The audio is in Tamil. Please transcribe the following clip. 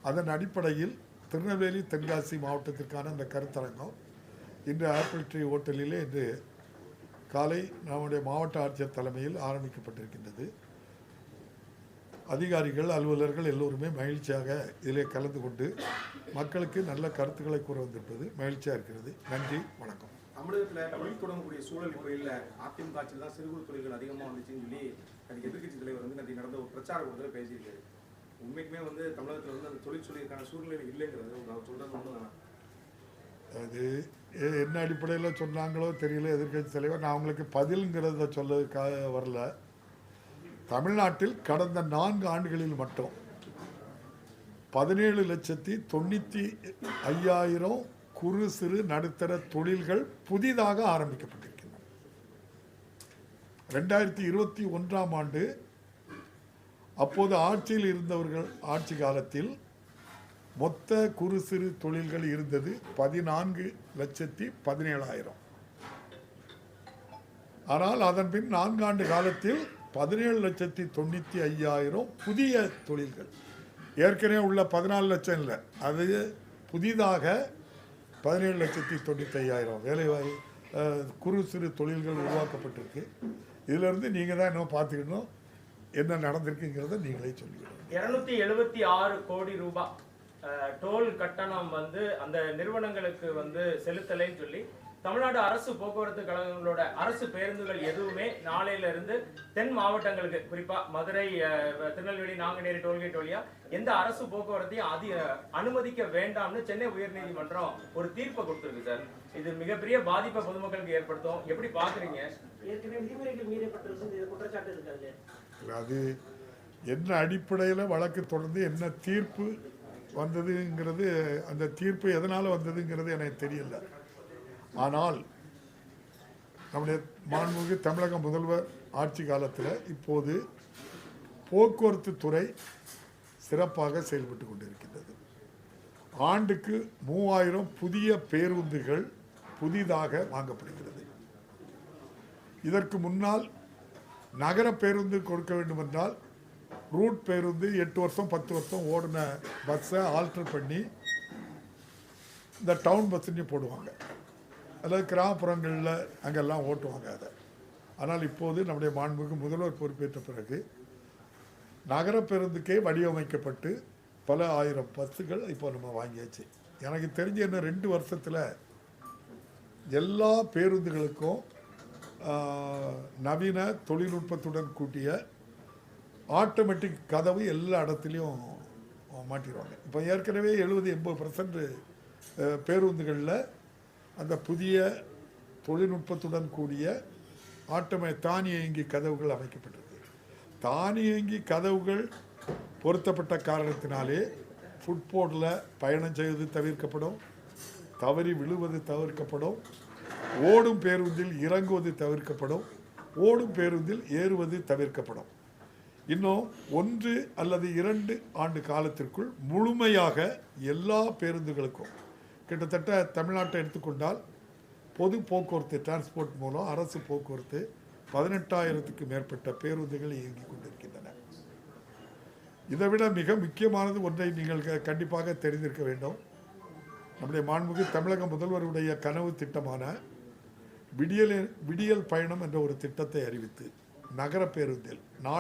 அதன் அடிப்படையில் திருநெல்வேலி தென்காசி மாவட்டத்திற்கான அந்த கருத்தரங்கம் இன்று ஆப்பிள் ட்ரீ ஹோட்டலிலே இன்று காலை நம்முடைய மாவட்ட ஆட்சியர் தலைமையில் ஆரம்பிக்கப்பட்டிருக்கின்றது. அதிகாரிகள், அலுவலர்கள் எல்லோருமே மகிழ்ச்சியாக இதிலே கலந்து கொண்டு மக்களுக்கு நல்ல கருத்துக்களை கூற வந்திருப்பது மகிழ்ச்சியாக இருக்கிறது. நன்றி, வணக்கம். தமிழகத்தில் தொழில் தொடங்கக்கூடிய சூழல் இப்போ இல்லை. அதிமுக ஆட்சியில் தான் சிறு குறு தொழில்கள் அதிகமாக வந்துச்சுன்னு சொல்லி அதுக்கு எதிர்கட்சி தலைவர் நேற்று நடந்த ஒரு பிரச்சார கூட்டத்தில் பேசியிருக்காரு. உண்மைக்குமே தமிழகத்தில் அந்த தொழில் சொல்லியிருக்கான சூழ்நிலை இல்லைங்கிறது அவர் சொல்றது ஒன்று. அது என்ன அடிப்படையில் சொன்னாங்களோ தெரியல எதிர்கட்சி தலைவர். நான் அவங்களுக்கு பதில்ங்கிறத சொல்ல வரல. தமிழ்நாட்டில் கடந்த 4 ஆண்டுகளில் மட்டும் 17,95,000 குறு சிறு நடுத்தர தொழில்கள் புதிதாக ஆரம்பிக்கப்பட்டிருக்கின்றன. 2021ஆம் ஆண்டு அப்போது ஆட்சியில் இருந்தவர்கள் ஆட்சி காலத்தில் மொத்த குறு சிறு தொழில்கள் இருந்தது 14,17,000. ஆனால் அதன் பின் 4 ஆண்டு காலத்தில் 17,95,000 புதிய தொழில்கள். ஏற்கனவே உள்ள 14 லட்சம் இல்லை, அது புதிதாக 17,95,000 வேலைவாய் குறு சிறு தொழில்கள் உருவாக்கப்பட்டிருக்கு. இதிலிருந்து நீங்கள் தான் இன்னும் பார்த்துக்கணும் என்ன நடந்திருக்குங்கிறத நீங்களே சொல்லிக்கணும். 276 கோடி ரூபாய் டோல் கட்டணம் அந்த நிறுவனங்களுக்கு செலுத்தலைன்னு சொல்லி தமிழ்நாடு அரசு போக்குவரத்து கழகங்களோட அரசு பேருந்துகள் எதுவுமே நாளையில இருந்து தென் மாவட்டங்களுக்கு, குறிப்பா மதுரை, திருநெல்வேலி, நாங்குநேரி டோல்கேட் வழியா எந்த அரசு போக்குவரத்தையும் அனுமதிக்க வேண்டாம்னு சென்னை உயர்நீதிமன்றம் ஒரு தீர்ப்பை கொடுத்திருக்கு சார். இது மிகப்பெரிய பாதிப்பை பொதுமக்களுக்கு ஏற்படுத்தும். எப்படி பாக்குறீங்க? ஏற்கனவே விதிமுறைகள் மீறப்பட்டிருக்கு குற்றச்சாட்டு இருக்காது. அது என்ன அடிப்படையில் வழக்கு தொடர்ந்து என்ன தீர்ப்பு வந்ததுங்கிறது, அந்த தீர்ப்பு எதனால் வந்ததுங்கிறது எனக்கு தெரியல. ஆனால் நம்முடைய மாண்புமிகு தமிழக முதல்வர் ஆட்சி காலத்தில் இப்போது போக்குவரத்து துறை சிறப்பாக செயல்பட்டு கொண்டிருக்கின்றது. ஆண்டுக்கு 3000 புதிய பேருந்துகள் புதிதாக வாங்கப்படுகிறது. இதற்கு முன்னால் நகர பேருந்து கொடுக்க வேண்டுமென்றால் ரூட் பேருந்து 8 வருஷம் 10 வருஷம் ஓடின பஸ்ஸை ஆல்டர் பண்ணி இந்த டவுன் பஸ்ஸுன்னு போடுவாங்க, அல்லது கிராமப்புறங்களில் அங்கெல்லாம் ஓட்டுவாங்க அதை. ஆனால் இப்போது நம்முடைய மாண்புமிகு முதல்வர் பொறுப்பேற்ற பிறகு நகர பேருந்துக்கே வடிவமைக்கப்பட்டு பல ஆயிரம் பஸ்ஸுகள் இப்போ நம்ம வாங்கியாச்சு. எனக்கு தெரிஞ்ச இன்னும் 2 வருஷத்தில் எல்லா பேருந்துகளுக்கும் நவீன தொழில்நுட்பத்துடன் கூட்டிய ஆட்டோமேட்டிக் கதவு எல்லா இடத்துலையும் மாட்டிடுவாங்க. இப்போ ஏற்கனவே 70-80% பேருந்துகளில் அந்த புதிய தொழில்நுட்பத்துடன் கூடிய தானியங்கி கதவுகள் அமைக்கப்பட்டிருக்கு. தானியங்கி கதவுகள் பொருத்தப்பட்ட காரணத்தினாலே ஃபுட்போர்டில் பயணம் செய்வது தவிர்க்கப்படும், தவறி விழுவது தவிர்க்கப்படும், ஓடும் பேருந்தில் இறங்குவது தவிர்க்கப்படும், ஓடும் பேருந்தில் ஏறுவது தவிர்க்கப்படும். இன்னும் 1 அல்லது 2 ஆண்டு காலத்திற்குள் முழுமையாக எல்லா பேருந்துகளுக்கும், கிட்டத்தட்ட தமிழ்நாட்டை எடுத்துக்கொண்டால் பொது போக்குவரத்து டிரான்ஸ்போர்ட் மூலம் அரசு போக்குவரத்து 18,000க்கு மேற்பட்ட பேருந்துகள் இயங்கிக் கொண்டிருக்கின்றன. இதைவிட மிக முக்கியமானது ஒன்றை நீங்கள் கண்டிப்பாக தெரிந்திருக்க வேண்டும். நம்முடைய மாண்புமிகு தமிழக முதல்வருடைய கனவு திட்டமான விடியல் பயணம் என்ற ஒரு திட்டத்தை அறிவித்து நகர பேருந்தில் நாள்